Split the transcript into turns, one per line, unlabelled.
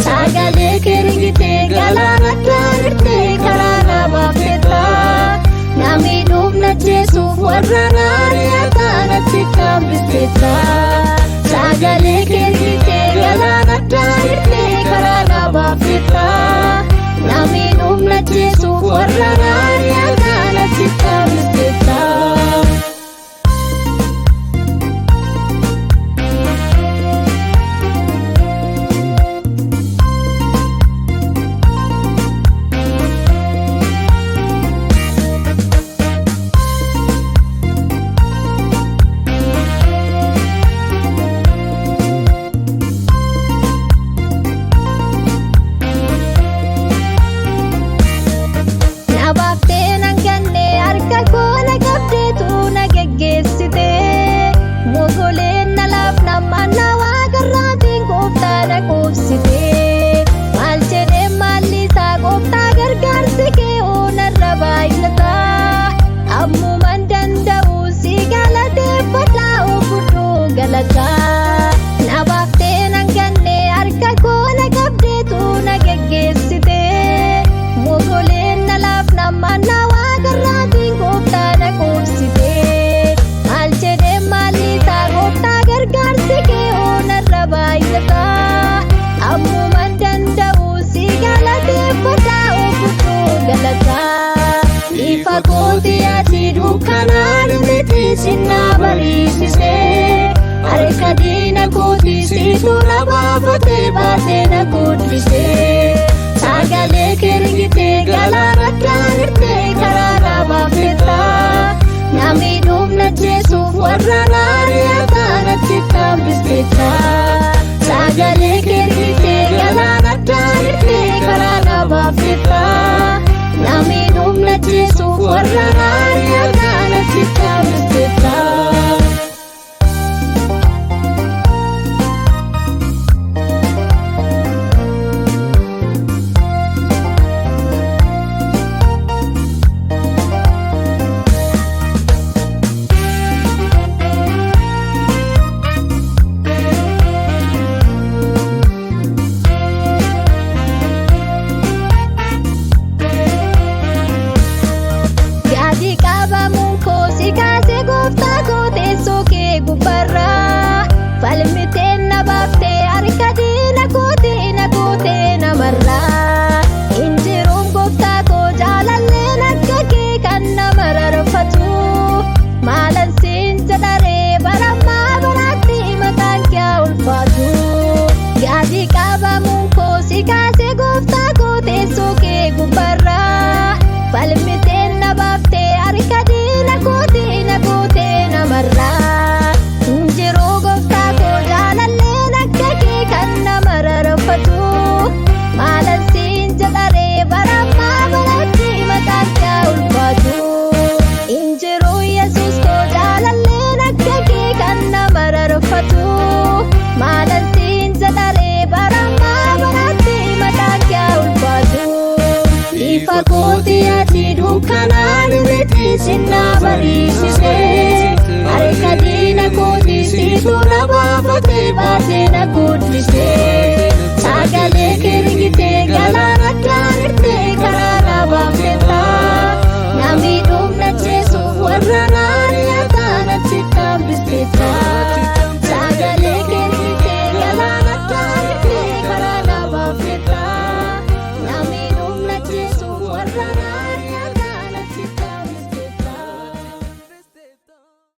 Sagalee keringitee galaana daandii karaa nama feta. Namni dhumna jeesuuf warra naariyataa natti kambisteta. Sagalee keringitee galaana daandii karaa nama feta. Namni dhumna jeesuuf warra naariyataa natti kambisteta. Sinna barisise areka dina koti situla bafate batena kutise sagale keringite galana tanirte karara bafeta nami dumna jesu warra nariyata natti kambisteta sagale keringite galana tanirte karara bafeta nami dumna jesu warra nariyata natti kambisteta. siitu na baafatee baatee na guddisee.